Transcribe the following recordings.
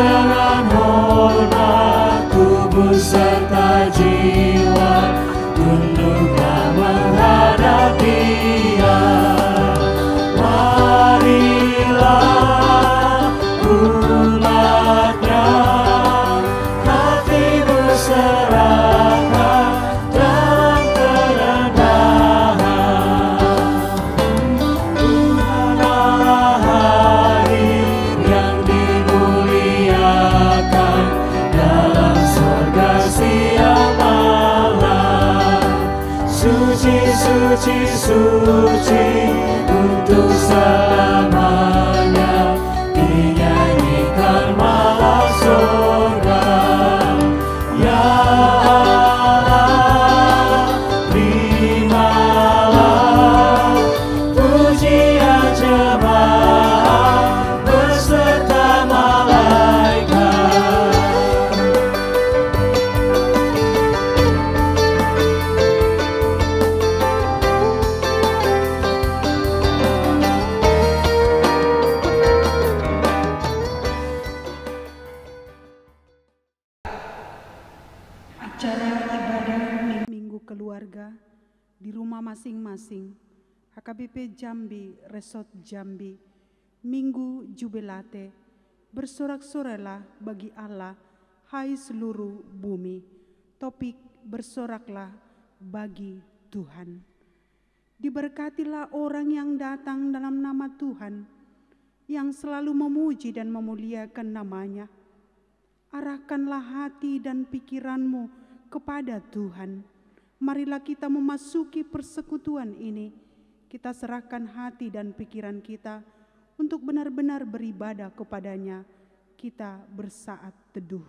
dengan hormat tubuh serta jiwa, tunduklah menghadap Dia. Marilah umatnya, hati berserahkan dalam kerendahan. Tuhan Allah hari yang dimuliakan, dalam surga siang malam. Suci, suci, suci untuk selamanya, dinyanyikan malam surga. Ya Allah, terimalah pujian jemaat beserta malaikat. Acara ibadah Minggu Keluarga di rumah masing-masing, HKBP Jambi, Resort Jambi, Minggu Jubilate. Bersorak-soraklah bagi Allah, hai seluruh bumi. Topik bersoraklah bagi Tuhan. Diberkatilah orang yang datang dalam nama Tuhan, yang selalu memuji dan memuliakan namanya. Arahkanlah hati dan pikiranmu kepada Tuhan. Marilah kita memasuki persekutuan ini. Kita serahkan hati dan pikiran kita untuk benar-benar beribadah kepadanya. Kita bersaat teduh.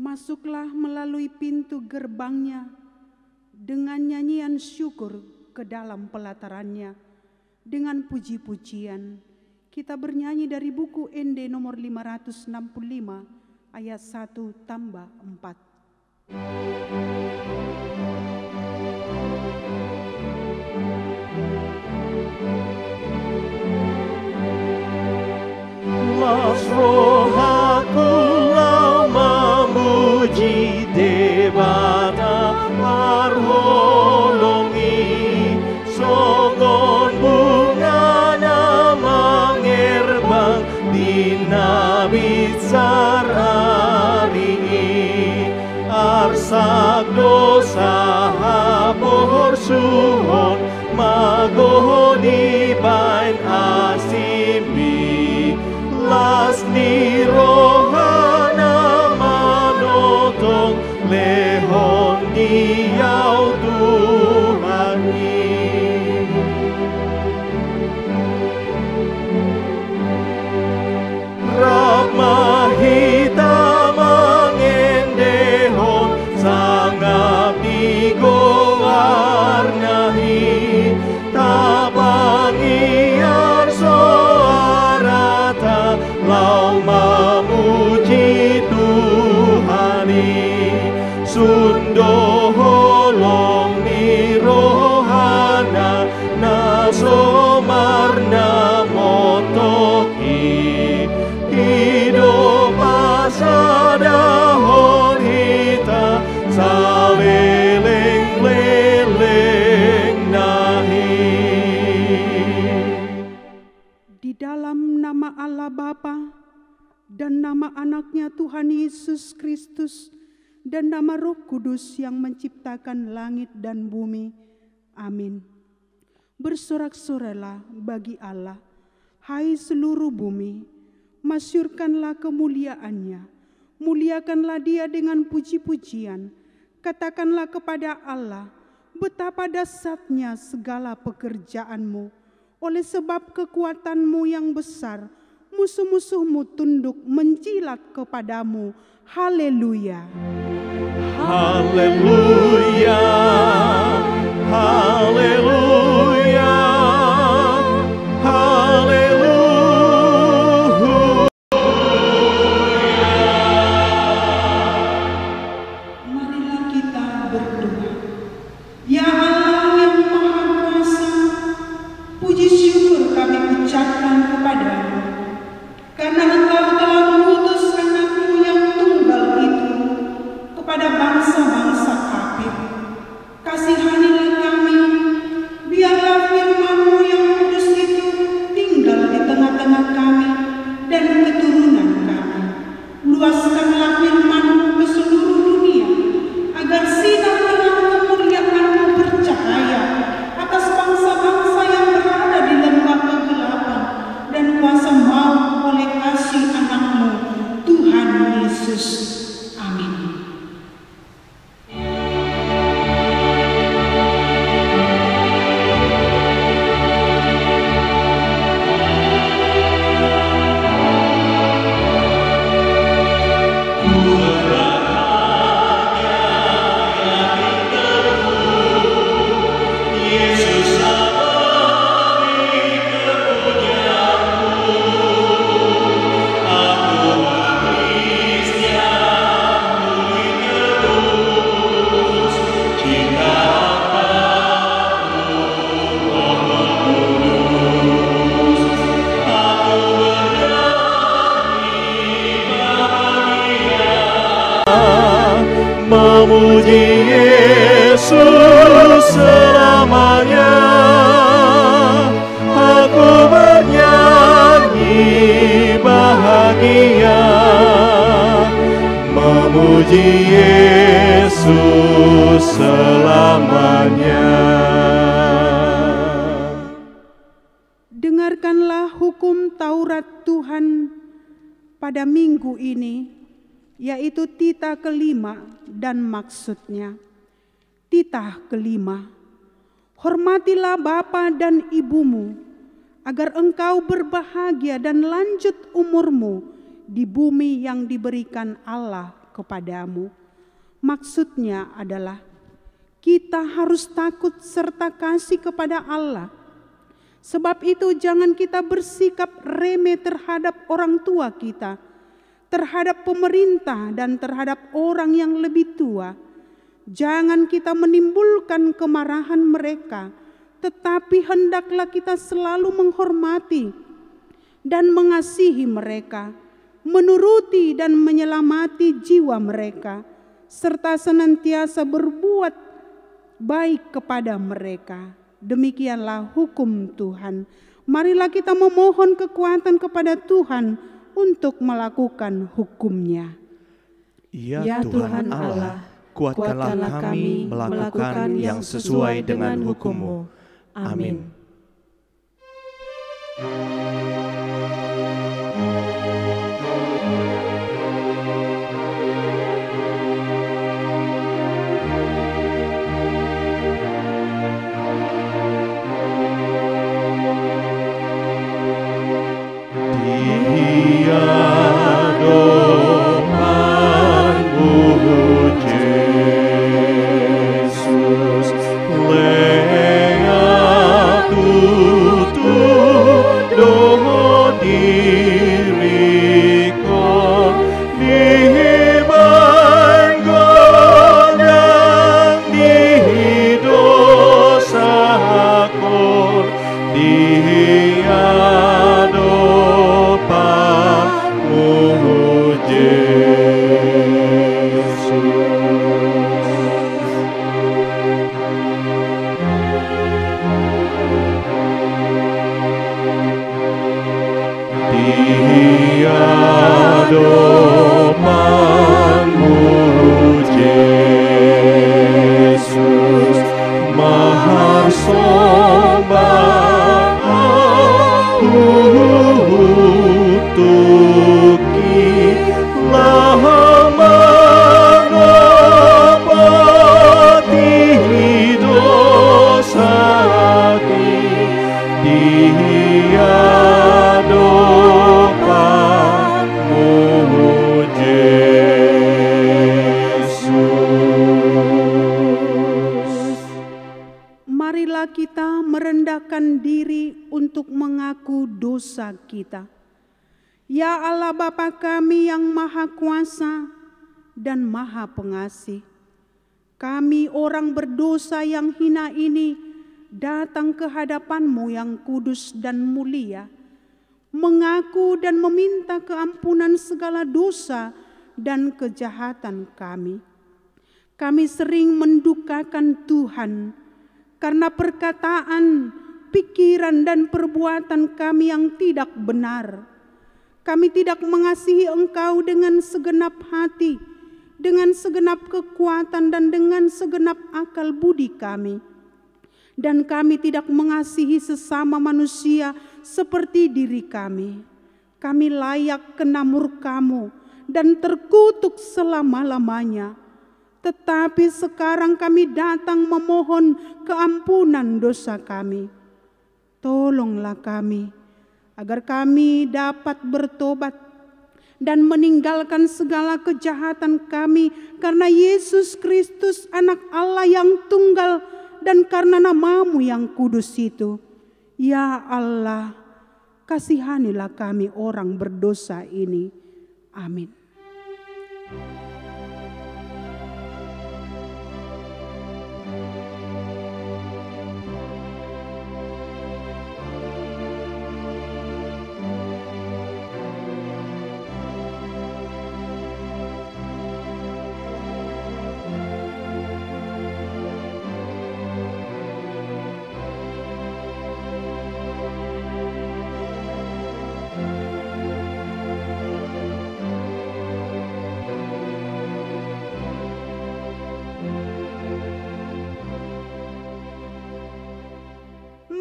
Masuklah melalui pintu gerbangnya dengan nyanyian syukur ke dalam pelatarannya. Dengan puji-pujian kita bernyanyi dari buku ND nomor 565 ayat 1 tambah 4. Mas rohaku lau memuji debata marholongi, songon bunga namang erbang di nabit sarari, arsak dosa habor suhon magoni bain asimi. Las ni rohana manotong lehon diau Tuhani. Rahmahita mangendehon sangap digowarnahi, tabangiar soarata lau memuji Tuhani. Sundo holong ni rohana nasomarna motoki, hidup asadahon hita saleleng-leleng nahi. Di dalam nama Allah Bapa dan nama anaknya Tuhan Yesus Kristus dan nama Roh Kudus yang menciptakan langit dan bumi. Amin. Bersorak-soraklah bagi Allah, hai seluruh bumi. Masyurkanlah kemuliaannya. Muliakanlah Dia dengan puji-pujian. Katakanlah kepada Allah, betapa dahsyatnya segala pekerjaanmu. Oleh sebab kekuatan-Mu yang besar, musuh-musuh-Mu tunduk menjilat kepadamu. Haleluya. Haleluya, haleluya, haleluya. Marilah kita berdoa. Ya Allah yang Maha Kuasa, puji syukur kami ucapkan kepadamu, karena Engkau telah mengutus anak-Mu yang tunggal itu kepada bangsa-bangsa kafir. Kasihanilah kami, biarlah firman-Mu yang kudus itu tinggal di tengah-tengah kami dan keturunan kami. Luaskanlah firman-Mu ke seluruh dunia, agar sinar terang kemuliaan-Mu bercahaya atas bangsa-bangsa yang berada di lembah kegelapan dan kuasa maut oleh kasih anak-Mu, Tuhan Yesus. Amin. Memuji Yesus selamanya, aku bernyanyi bahagia. Memuji Yesus selamanya. Dengarkanlah hukum Taurat Tuhan pada minggu ini, yaitu titah kelima dan maksudnya. Titah kelima, hormatilah bapa dan ibumu, agar engkau berbahagia dan lanjut umurmu di bumi yang diberikan Allah kepadamu. Maksudnya adalah kita harus takut serta kasih kepada Allah. Sebab itu jangan kita bersikap remeh terhadap orang tua kita, terhadap pemerintah dan terhadap orang yang lebih tua. Jangan kita menimbulkan kemarahan mereka, tetapi hendaklah kita selalu menghormati dan mengasihi mereka, menuruti dan menyelamati jiwa mereka, serta senantiasa berbuat baik kepada mereka. Demikianlah hukum Tuhan. Marilah kita memohon kekuatan kepada Tuhan untuk melakukan hukum-Nya. Ya Tuhan Allah, kuatkanlah kami melakukan yang sesuai dengan hukum-Mu. Amin. dosa kita. Ya Allah Bapa kami yang Maha Kuasa dan Maha Pengasih, kami orang berdosa yang hina ini datang ke hadapan-Mu yang kudus dan mulia, mengaku dan meminta keampunan segala dosa dan kejahatan kami. Kami sering mendukakan Tuhan karena perkataan, pikiran, dan perbuatan kami yang tidak benar. Kami tidak mengasihi Engkau dengan segenap hati, dengan segenap kekuatan, dan dengan segenap akal budi kami. Dan kami tidak mengasihi sesama manusia seperti diri kami. Kami layak kena murka-Mu dan terkutuk selama-lamanya. Tetapi sekarang kami datang memohon keampunan dosa kami. Tolonglah kami, agar kami dapat bertobat dan meninggalkan segala kejahatan kami karena Yesus Kristus anak Allah yang tunggal dan karena nama-Mu yang kudus itu. Ya Allah, kasihanilah kami orang berdosa ini. Amin.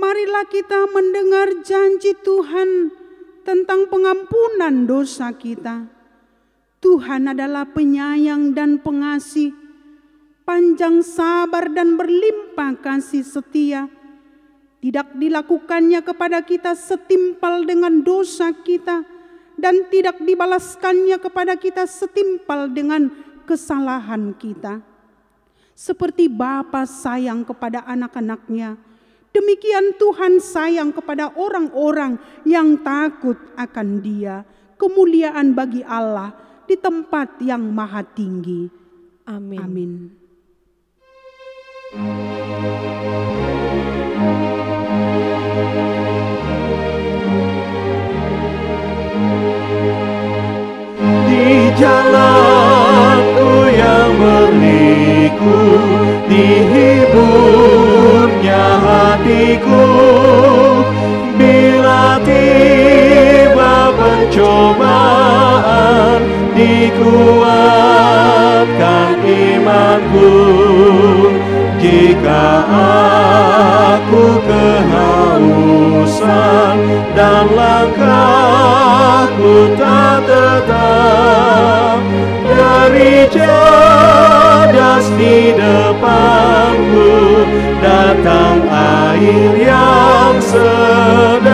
Marilah kita mendengar janji Tuhan tentang pengampunan dosa kita. Tuhan adalah penyayang dan pengasih, panjang sabar dan berlimpah kasih setia. Tidak dilakukannya kepada kita setimpal dengan dosa kita, dan tidak dibalaskannya kepada kita setimpal dengan kesalahan kita. Seperti Bapa sayang kepada anak-anaknya, demikian Tuhan sayang kepada orang-orang yang takut akan Dia. Kemuliaan bagi Allah di tempat yang maha tinggi. Amin. Amin. Di jalanku yang berliku, dihiburnya hatiku. Bila tiba pencobaan, dikuatkan imanku. Jika aku kehausan dan langkahku tak tetap, dari jadas di depanku datang air yang sedap.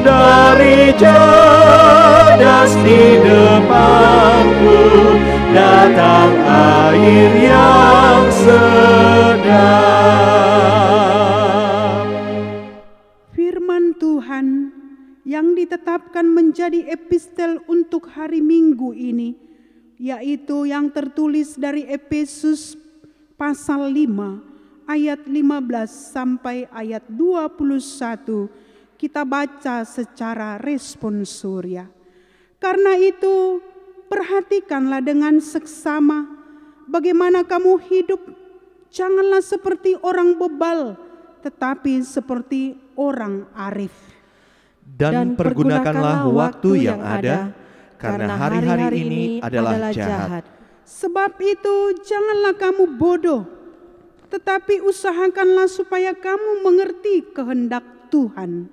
Dari jadas di depanku datang air yang sedap. Firman Tuhan yang ditetapkan menjadi epistel untuk hari Minggu ini, yaitu yang tertulis dari Efesus pasal 5 ayat 15 sampai ayat 21. Kita baca secara responsoria. Karena itu, perhatikanlah dengan seksama bagaimana kamu hidup. Janganlah seperti orang bebal, tetapi seperti orang arif. Dan pergunakanlah waktu yang ada, karena hari-hari ini adalah jahat. Sebab itu janganlah kamu bodoh, tetapi usahakanlah supaya kamu mengerti kehendak Tuhan.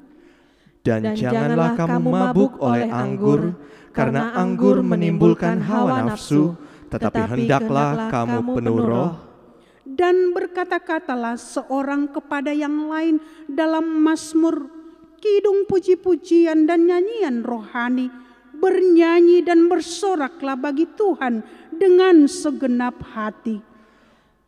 Dan janganlah kamu mabuk oleh anggur, karena anggur menimbulkan hawa nafsu, tetapi hendaklah kamu penuh Roh. Dan berkata-katalah seorang kepada yang lain dalam mazmur, kidung puji-pujian dan nyanyian rohani. Bernyanyi dan bersoraklah bagi Tuhan dengan segenap hati.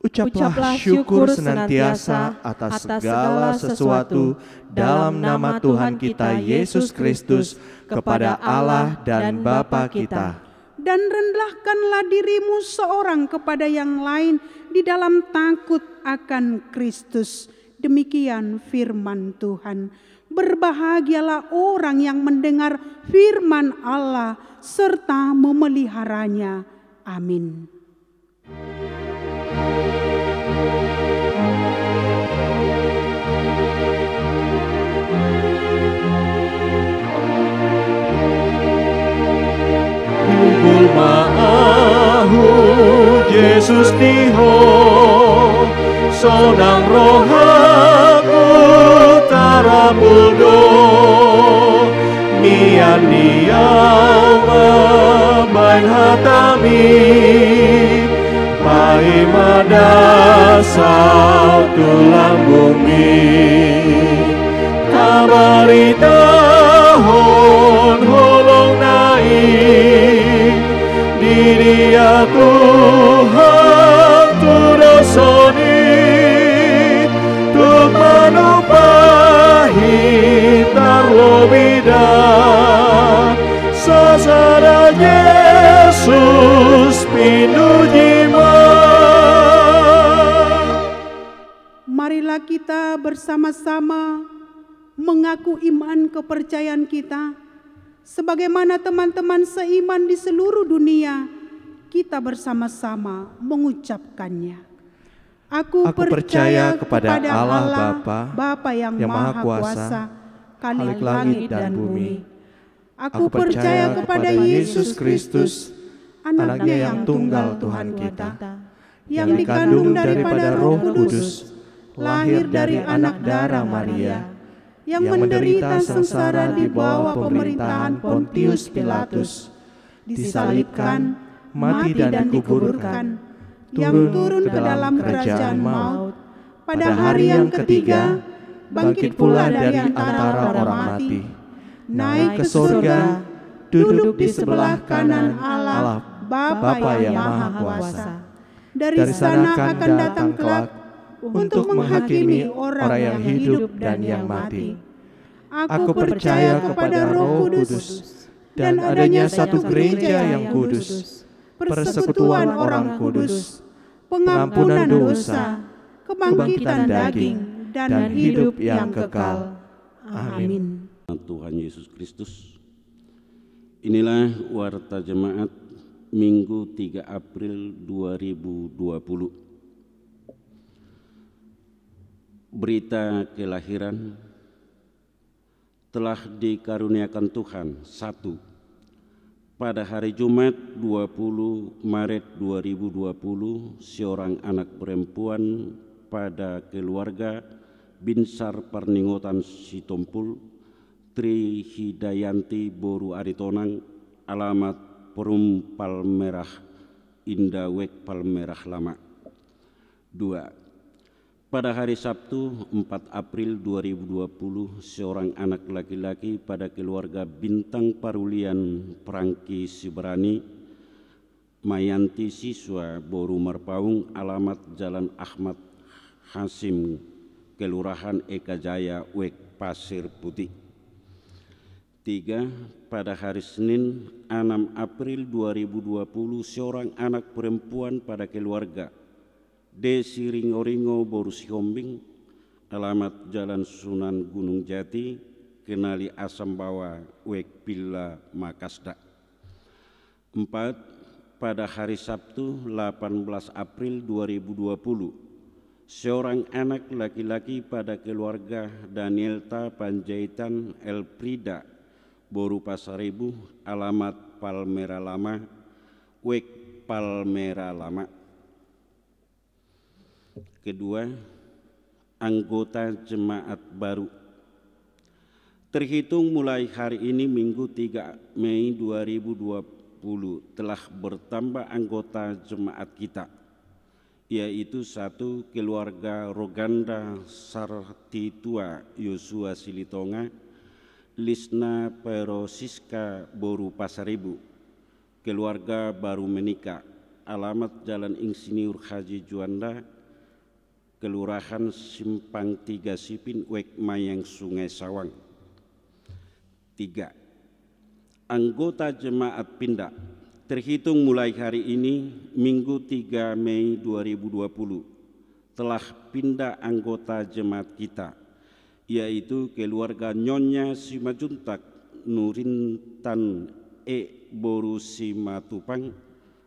Ucaplah syukur senantiasa atas segala sesuatu dalam nama Tuhan kita Yesus Kristus kepada Allah dan Bapa kita. Dan rendahkanlah dirimu seorang kepada yang lain di dalam takut akan Kristus. Demikian firman Tuhan. Berbahagialah orang yang mendengar firman Allah serta memeliharanya. Amin. Maahu Yesus diho Sodang rohaku tarapuldo Mian diawa bain hatami Pai madasau tulang bumi Kabari tahun holong naik Dia Tuhan turasoni Tuk manupahi tarlobida Sasada Yesus pinujima. Marilah kita bersama-sama mengaku iman kepercayaan kita. Sebagaimana teman-teman seiman di seluruh dunia, kita bersama-sama mengucapkannya. Aku percaya kepada Allah Bapa yang Maha Kuasa, Khalik langit dan bumi. Aku percaya kepada Yesus Kristus, Anaknya yang tunggal Tuhan kita, yang dikandung daripada Roh Kudus, lahir dari anak darah Maria, yang menderita sengsara di bawah pemerintahan Pontius Pilatus, disalibkan, mati dan dikuburkan, yang turun ke dalam kerajaan maut, pada hari yang ketiga, bangkit pula dari antara orang mati, naik ke surga, duduk di sebelah kanan Allah Bapa yang Maha Kuasa. Dari sana akan datang kelak untuk menghakimi orang yang hidup dan yang mati. Aku percaya kepada Roh Kudus dan adanya satu gereja yang kudus, persekutuan orang kudus, pengampunan dosa, kebangkitan daging, dan hidup yang kekal. Amin. Tuhan Yesus Kristus. Inilah warta jemaat Minggu 3 April 2020. Berita kelahiran telah dikaruniakan Tuhan. 1. Pada hari Jumat 20 Maret 2020, seorang anak perempuan pada keluarga Binsar Parningotan Sitompul, Tri Hidayanti Boru Aritonang, alamat Perum Palmerah, Indawek Palmerah Lama. 2. Pada hari Sabtu 4 April 2020, seorang anak laki-laki pada keluarga Bintang Parulian Prangki Siberani, Mayanti Siswa Boru Marpaung, alamat Jalan Ahmad Hasim, Kelurahan Eka Jaya, Wek Pasir Putih. 3. Pada hari Senin 6 April 2020, seorang anak perempuan pada keluarga Desi Ringo-Ringo Boru Sihombing, alamat Jalan Sunan Gunung Jati, Kenali Asam Bawa, Wek Pilla Makasda. 4. Pada hari Sabtu 18 April 2020, seorang anak laki-laki pada keluarga Danielta Panjaitan Elprida Boru Pasaribu, alamat Palmera Lama, Wek Palmera Lama. Kedua, anggota jemaat baru. Terhitung mulai hari ini Minggu 3 Mei 2020 telah bertambah anggota jemaat kita, yaitu 1. Keluarga Roganda Sartitua Yosua Silitonga, Lisna Perosiska Boru Pasaribu, keluarga baru menikah, alamat Jalan Insinyur Haji Juanda, Kelurahan Simpang 3 Sipin, Wek Mayang, Sungai Sawang. 3. Anggota jemaat pindah terhitung mulai hari ini, Minggu 3 Mei 2020, telah pindah anggota jemaat kita, yaitu keluarga Nyonya Simajuntak Nurintan Boru Simatupang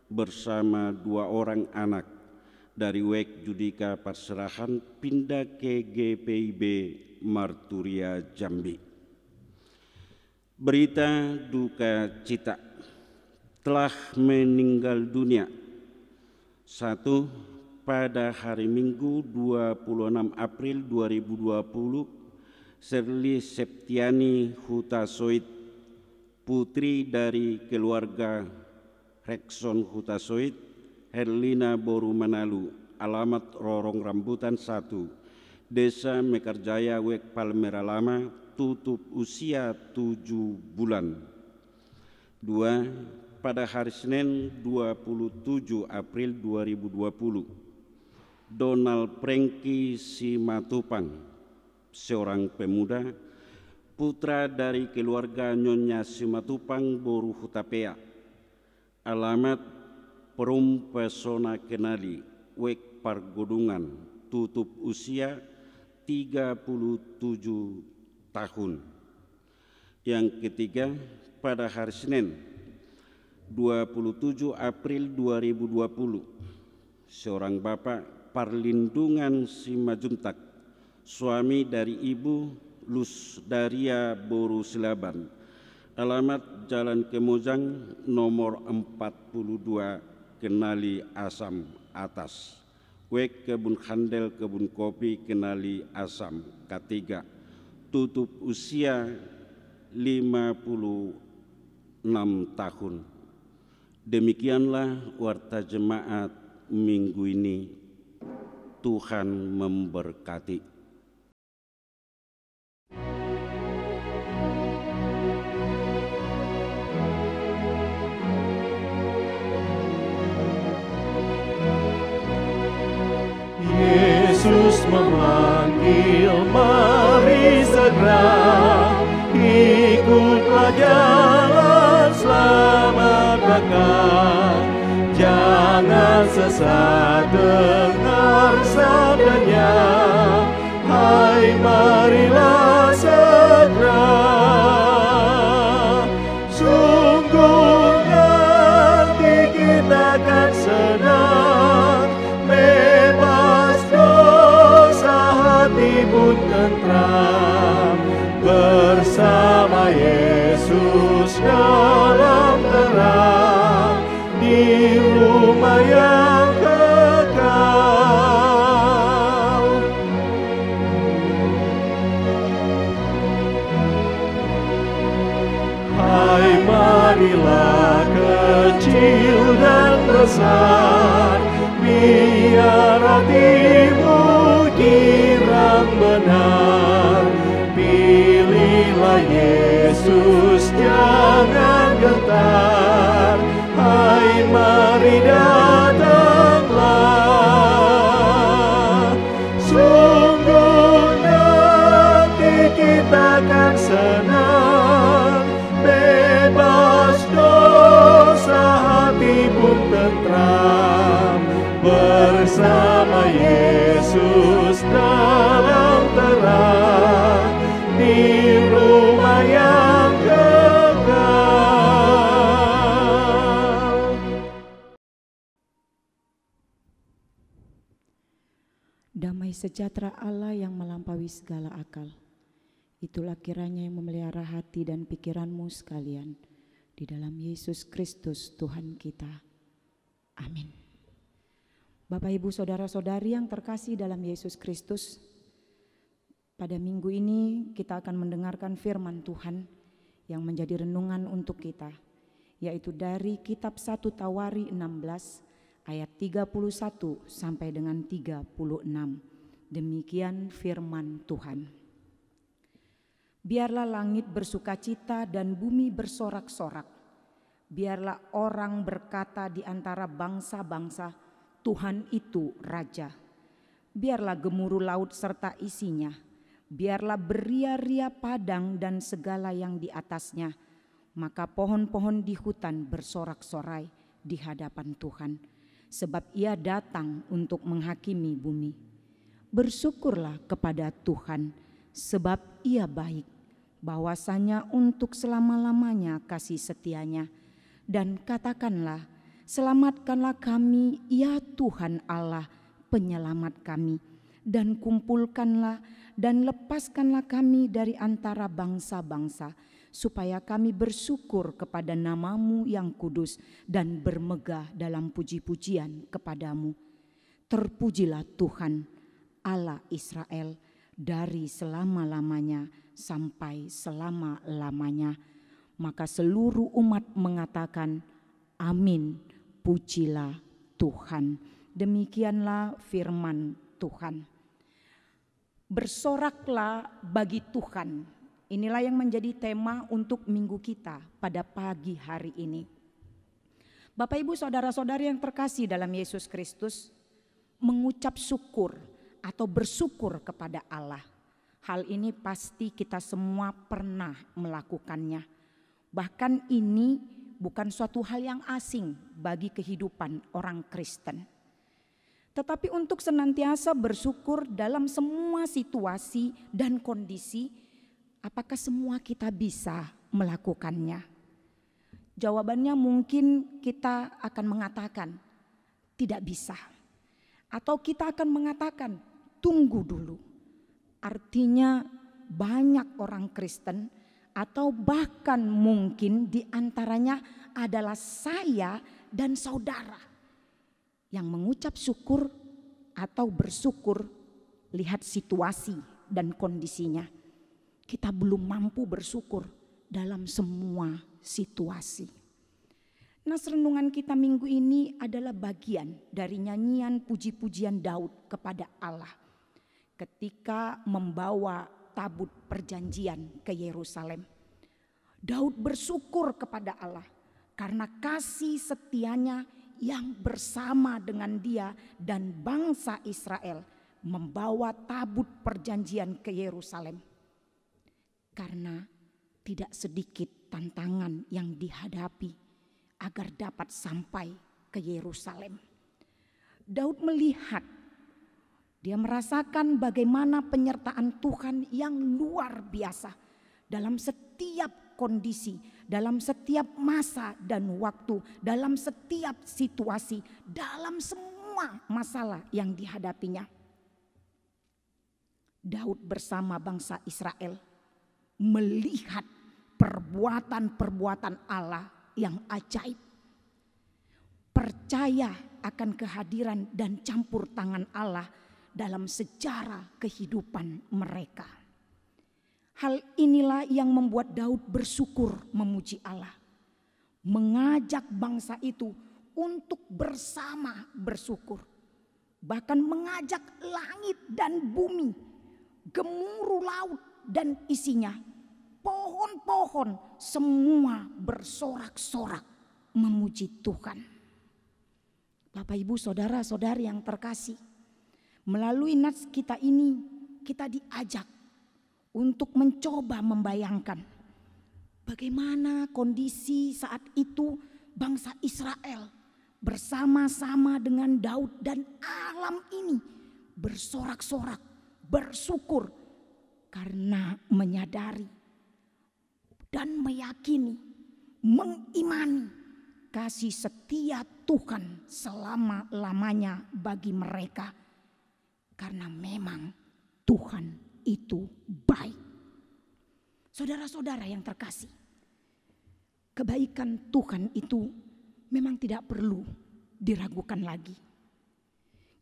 bersama 2 orang anak dari Wek Judika Perserahan pindah ke GPIB Marturia Jambi. Berita duka cita, telah meninggal dunia. 1. Pada hari Minggu 26 April 2020, Serli Septiani Hutasoid, putri dari keluarga Rekson Hutasoid, Herlina Boru Manalu, alamat Rorong Rambutan 1, Desa Mekarjaya, Wek Palmera Lama, tutup usia 7 bulan. 2. Pada hari Senin 27 April 2020, Donald Prengki Simatupang, seorang pemuda, putra dari keluarga Nyonya Simatupang Boru Hutapea, alamat Perum Pesona Kenali, Wek Pargodungan, tutup usia 37 tahun. Yang ketiga, pada hari Senin 27 April 2020, seorang bapak Parlindungan Simajuntak, suami dari Ibu Lusdaria Boru Silaban, alamat Jalan Kemojang nomor 42 Kenali Asam Atas, Wek Kebun Handel Kebun Kopi Kenali Asam K3, tutup usia 56 tahun. Demikianlah warta jemaat minggu ini. Tuhan memberkati. Yesus memanggil, mari segera ikutlah jalan selamat datang. Jangan sesat dengar sabdanya, hai marilah segera. Sungguh nanti kita akan senang, bebas dosa hati pun tentram, bersama Yesus dalam terang di rumah yang kekal. Hai marilah kecil dan besar, biar hatimu girang benar. Pilihlah Yesus, jangan gentar. Hai mari datanglah. Sungguh nanti kita akan senang, bebas dosa hati pun tentram, bersama Yesus dalam terang di rumah yang kekal. Damai sejahtera Allah yang melampaui segala akal, itulah kiranya yang memelihara hati dan pikiranmu sekalian di dalam Yesus Kristus Tuhan kita. Amin. Bapak, Ibu, Saudara-saudari yang terkasih dalam Yesus Kristus, pada minggu ini kita akan mendengarkan firman Tuhan yang menjadi renungan untuk kita, yaitu dari kitab 1 Tawari 16 ayat 31 sampai dengan 36. Demikian firman Tuhan. Biarlah langit bersukacita dan bumi bersorak-sorak, Biarlah orang berkata di antara bangsa-bangsa, Tuhan itu Raja. Biarlah gemuruh laut serta isinya. Biarlah beria-ria padang dan segala yang di atasnya. Maka pohon-pohon di hutan bersorak-sorai di hadapan Tuhan. Sebab Ia datang untuk menghakimi bumi. Bersyukurlah kepada Tuhan, sebab Ia baik. Bahwasanya untuk selama-lamanya kasih setianya. Dan katakanlah, selamatkanlah kami ya Tuhan Allah penyelamat kami. Dan kumpulkanlah dan lepaskanlah kami dari antara bangsa-bangsa. Supaya kami bersyukur kepada nama-Mu yang kudus dan bermegah dalam puji-pujian kepadamu. Terpujilah Tuhan Allah Israel dari selama-lamanya sampai selama-lamanya. Maka seluruh umat mengatakan, amin, pujilah Tuhan. Demikianlah firman Tuhan. Bersoraklah bagi Tuhan. Inilah yang menjadi tema untuk minggu kita pada pagi hari ini. Bapak Ibu saudara-saudari yang terkasih dalam Yesus Kristus, mengucap syukur atau bersyukur kepada Allah. Hal ini pasti kita semua pernah melakukannya. Bahkan ini bukan suatu hal yang asing bagi kehidupan orang Kristen. Tetapi untuk senantiasa bersyukur dalam semua situasi dan kondisi, apakah semua kita bisa melakukannya? Jawabannya mungkin kita akan mengatakan tidak bisa. Atau kita akan mengatakan tunggu dulu. Artinya banyak orang Kristen atau bahkan mungkin diantaranya adalah saya dan saudara yang mengucap syukur atau bersyukur lihat situasi dan kondisinya. Kita belum mampu bersyukur dalam semua situasi. Nas renungan kita minggu ini adalah bagian dari nyanyian puji-pujian Daud kepada Allah ketika membawa tabut perjanjian ke Yerusalem. Daud bersyukur kepada Allah karena kasih setianya yang bersama dengan dia dan bangsa Israel membawa tabut perjanjian ke Yerusalem. Karena tidak sedikit tantangan yang dihadapi agar dapat sampai ke Yerusalem. Daud melihat, dia merasakan bagaimana penyertaan Tuhan yang luar biasa dalam setiap kondisi, dalam setiap masa dan waktu, dalam setiap situasi, dalam semua masalah yang dihadapinya. Daud bersama bangsa Israel melihat perbuatan-perbuatan Allah yang ajaib. Percaya akan kehadiran dan campur tangan Allah dalam sejarah kehidupan mereka. Hal inilah yang membuat Daud bersyukur memuji Allah. Mengajak bangsa itu untuk bersama bersyukur. Bahkan mengajak langit dan bumi, gemuruh laut dan isinya, pohon-pohon semua bersorak-sorak memuji Tuhan. Bapak Ibu saudara-saudari yang terkasih, melalui nats kita ini kita diajak untuk mencoba membayangkan bagaimana kondisi saat itu bangsa Israel bersama-sama dengan Daud dan alam ini bersorak-sorak, bersyukur karena menyadari dan meyakini, mengimani kasih setia Tuhan selama-lamanya bagi mereka. Karena memang Tuhan itu baik. Saudara-saudara yang terkasih, kebaikan Tuhan itu memang tidak perlu diragukan lagi.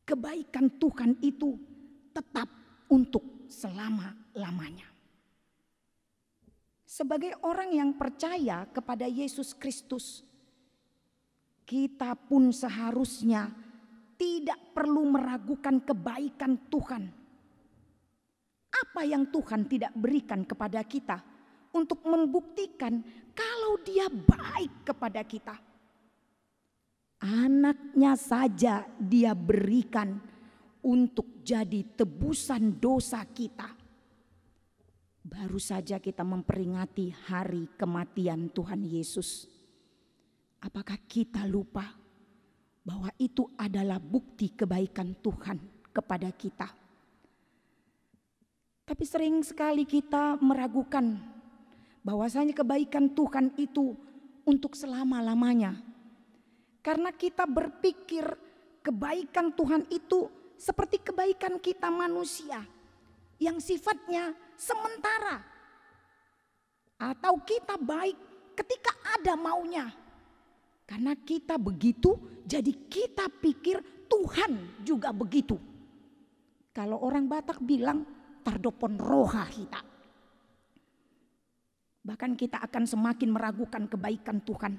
Kebaikan Tuhan itu tetap untuk selama-lamanya. Sebagai orang yang percaya kepada Yesus Kristus, kita pun seharusnya tidak perlu meragukan kebaikan Tuhan. Apa yang Tuhan tidak berikan kepada kita untuk membuktikan kalau kalau dia baik kepada kita, anaknya saja dia berikan untuk jadi tebusan dosa kita. Baru saja kita memperingati hari kematian Tuhan Yesus. Apakah kita lupa bahwa itu adalah bukti kebaikan Tuhan kepada kita? Tapi sering sekali kita meragukan bahwasanya kebaikan Tuhan itu untuk selama-lamanya. Karena kita berpikir kebaikan Tuhan itu seperti kebaikan kita manusia yang sifatnya sementara. Atau kita baik ketika ada maunya. Karena kita begitu, jadi kita pikir Tuhan juga begitu. Kalau orang Batak bilang tardopon roha kita. Bahkan kita akan semakin meragukan kebaikan Tuhan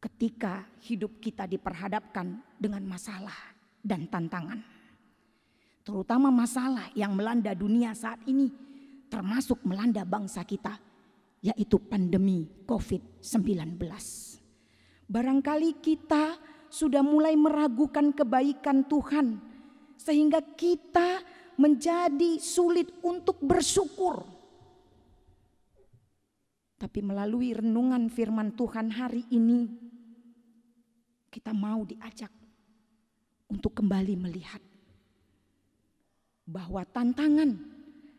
ketika hidup kita diperhadapkan dengan masalah dan tantangan. Terutama masalah yang melanda dunia saat ini, termasuk melanda bangsa kita, yaitu pandemi COVID-19. Barangkali kita sudah mulai meragukan kebaikan Tuhan, sehingga kita menjadi sulit untuk bersyukur. Tapi melalui renungan firman Tuhan hari ini, kita mau diajak untuk kembali melihat bahwa tantangan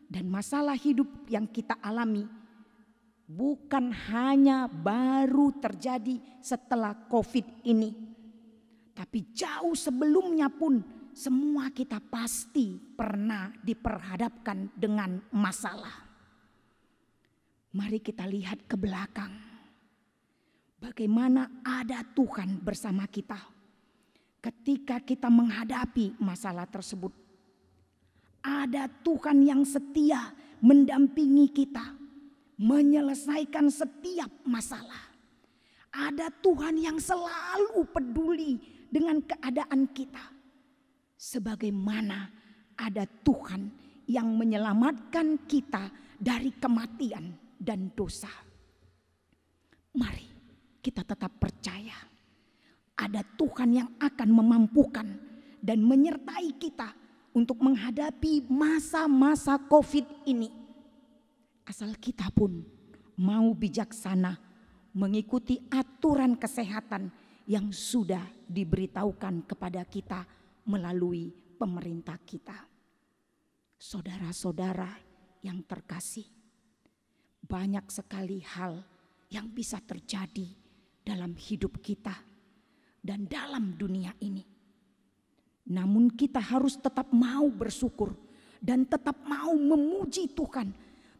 dan masalah hidup yang kita alami bukan hanya baru terjadi setelah COVID ini, tapi jauh sebelumnya pun semua kita pasti pernah diperhadapkan dengan masalah. Mari kita lihat ke belakang. Bagaimana ada Tuhan bersama kita ketika kita menghadapi masalah tersebut. Ada Tuhan yang setia mendampingi kita, menyelesaikan setiap masalah. Ada Tuhan yang selalu peduli dengan keadaan kita. Sebagaimana ada Tuhan yang menyelamatkan kita dari kematian dan dosa. Mari kita tetap percaya ada Tuhan yang akan memampukan dan menyertai kita untuk menghadapi masa-masa COVID ini. Asal kita pun mau bijaksana mengikuti aturan kesehatan yang sudah diberitahukan kepada kita melalui pemerintah kita. Saudara-saudara yang terkasih, banyak sekali hal yang bisa terjadi dalam hidup kita dan dalam dunia ini. Namun kita harus tetap mau bersyukur dan tetap mau memuji Tuhan,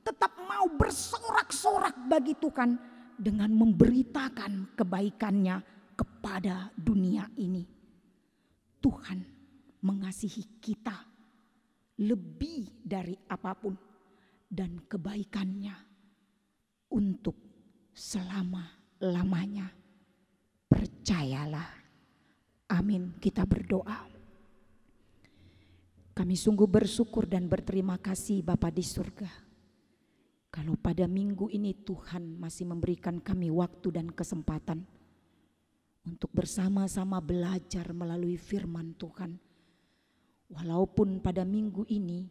tetap mau bersorak-sorak bagi Tuhan dengan memberitakan kebaikannya kepada dunia ini. Tuhan mengasihi kita lebih dari apapun dan kebaikannya untuk selama-lamanya. Percayalah. Amin. Kita berdoa. Kami sungguh bersyukur dan berterima kasih Bapa di surga. Kalau pada minggu ini Tuhan masih memberikan kami waktu dan kesempatan untuk bersama-sama belajar melalui firman Tuhan. Walaupun pada minggu ini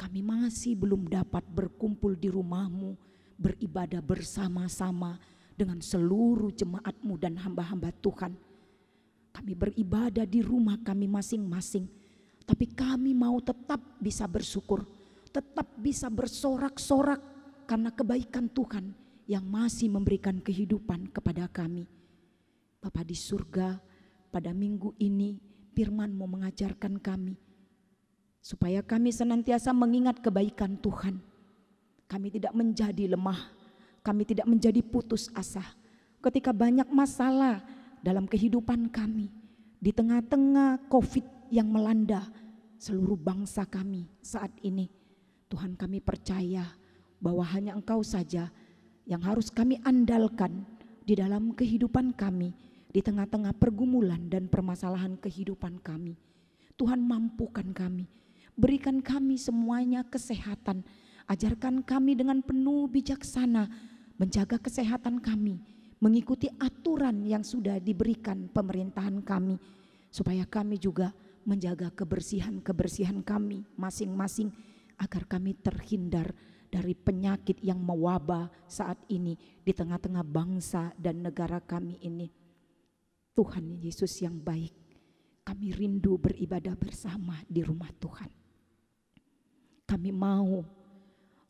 kami masih belum dapat berkumpul di rumah-Mu, beribadah bersama-sama dengan seluruh jemaat-Mu dan hamba-hamba Tuhan. Kami beribadah di rumah kami masing-masing, tapi kami mau tetap bisa bersyukur, tetap bisa bersorak-sorak karena kebaikan Tuhan yang masih memberikan kehidupan kepada kami. Bapa di surga, pada minggu ini firman-Mu mengajarkan kami supaya kami senantiasa mengingat kebaikan Tuhan. Kami tidak menjadi lemah, kami tidak menjadi putus asa ketika banyak masalah dalam kehidupan kami. Di tengah-tengah COVID yang melanda seluruh bangsa kami saat ini, Tuhan, kami percaya bahwa hanya Engkau saja yang harus kami andalkan di dalam kehidupan kami, di tengah-tengah pergumulan dan permasalahan kehidupan kami. Tuhan, mampukan kami, berikan kami semuanya kesehatan, ajarkan kami dengan penuh bijaksana menjaga kesehatan kami, mengikuti aturan yang sudah diberikan pemerintahan kami, supaya kami juga menjaga kebersihan kami masing-masing, agar kami terhindar dari penyakit yang mewabah saat ini di tengah-tengah bangsa dan negara kami ini. Tuhan Yesus yang baik, kami rindu beribadah bersama di rumah Tuhan. Kami mau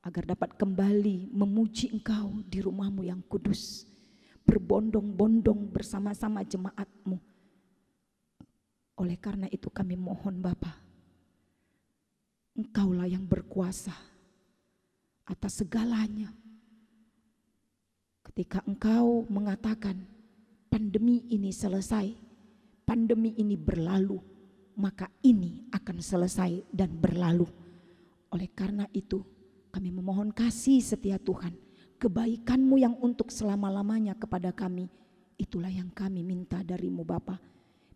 agar dapat kembali memuji Engkau di rumah-Mu yang kudus, berbondong-bondong bersama-sama jemaat-Mu. Oleh karena itu kami mohon Bapa, Engkaulah yang berkuasa atas segalanya. Ketika Engkau mengatakan pandemi ini selesai, pandemi ini berlalu, maka ini akan selesai dan berlalu. Oleh karena itu kami memohon kasih setia Tuhan, kebaikan-Mu yang untuk selama-lamanya kepada kami. Itulah yang kami minta dari-Mu Bapa.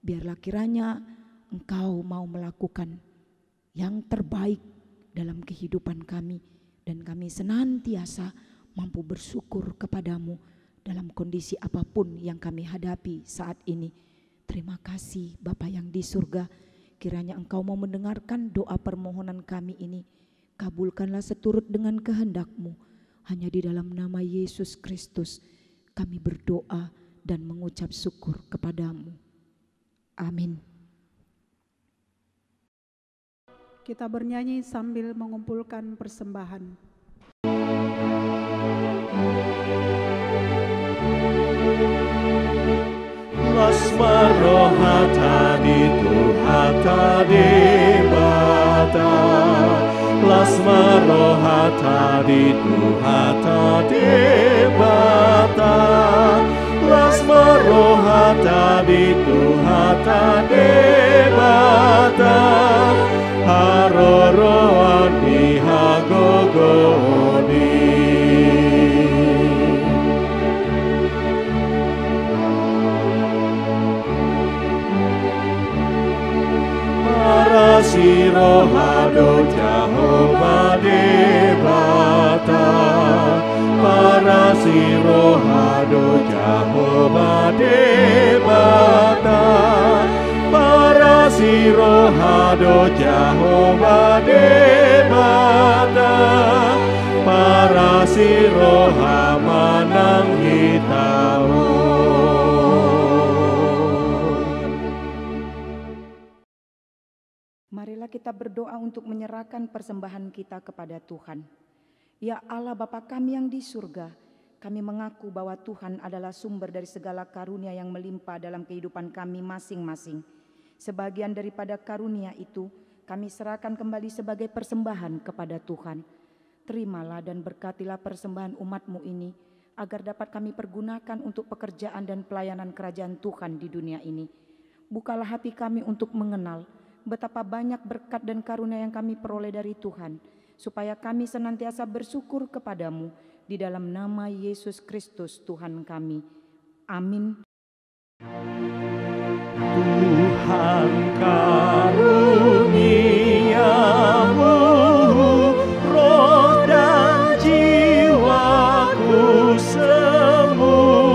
Biarlah kiranya Engkau mau melakukan yang terbaik dalam kehidupan kami, dan kami senantiasa mampu bersyukur kepada-Mu dalam kondisi apapun yang kami hadapi saat ini. Terima kasih Bapa yang di surga, kiranya Engkau mau mendengarkan doa permohonan kami ini. Kabulkanlah seturut dengan kehendak-Mu. Hanya di dalam nama Yesus Kristus kami berdoa dan mengucap syukur kepada-Mu. Amin. Kita bernyanyi sambil mengumpulkan persembahan. Lasmaro hata di hata debata, lasmaro hata di hata debata, lasmaro hata di hata debata, haroroan bihagogoni. Siro hado Jehovah debata, para siro hado Jehovah debata, para siro hado Jehovah debata, para siro hamanang hitamu. Marilah kita berdoa untuk menyerahkan persembahan kita kepada Tuhan. Ya Allah Bapa kami yang di surga, kami mengaku bahwa Tuhan adalah sumber dari segala karunia yang melimpah dalam kehidupan kami masing-masing. Sebagian daripada karunia itu kami serahkan kembali sebagai persembahan kepada Tuhan. Terimalah dan berkatilah persembahan umat-Mu ini, agar dapat kami pergunakan untuk pekerjaan dan pelayanan kerajaan Tuhan di dunia ini. Bukalah hati kami untuk mengenal betapa banyak berkat dan karunia yang kami peroleh dari Tuhan, supaya kami senantiasa bersyukur kepada-Mu di dalam nama Yesus Kristus Tuhan kami. Amin. Tuhan karuniamu, roh dan jiwaku semua,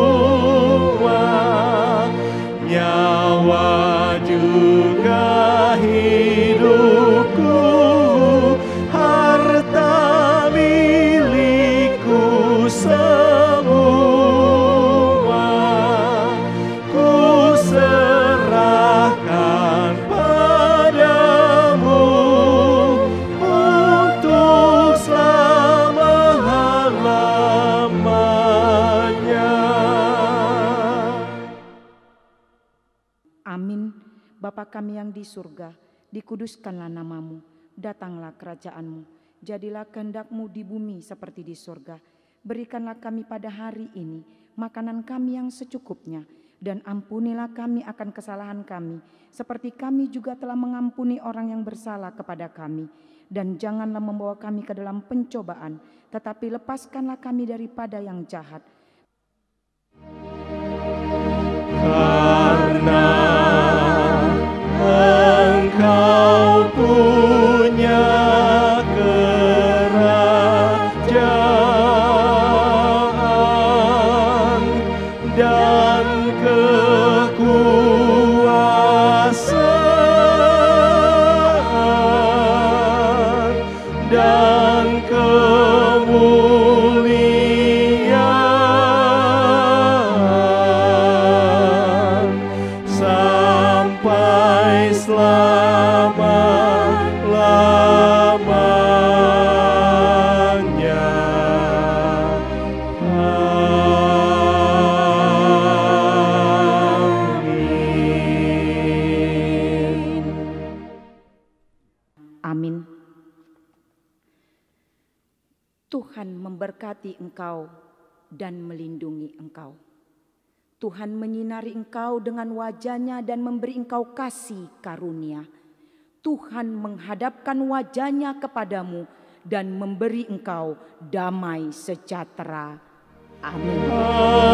nyawa juga hidupku, harta milikku semua, ku serahkan padamu untuk selama-lamanya. Amin. Bapa kami yang di surga, dikuduskanlah nama-Mu, datanglah kerajaan-Mu, jadilah kehendak-Mu di bumi seperti di surga. Berikanlah kami pada hari ini makanan kami yang secukupnya, dan ampunilah kami akan kesalahan kami, seperti kami juga telah mengampuni orang yang bersalah kepada kami. Dan janganlah membawa kami ke dalam pencobaan, tetapi lepaskanlah kami daripada yang jahat. Karena Engkau punya kerajaan memberkati engkau dan melindungi engkau. Tuhan menyinari engkau dengan wajah-Nya dan memberi engkau kasih karunia. Tuhan menghadapkan wajah-Nya kepadamu dan memberi engkau damai sejahtera. Amin.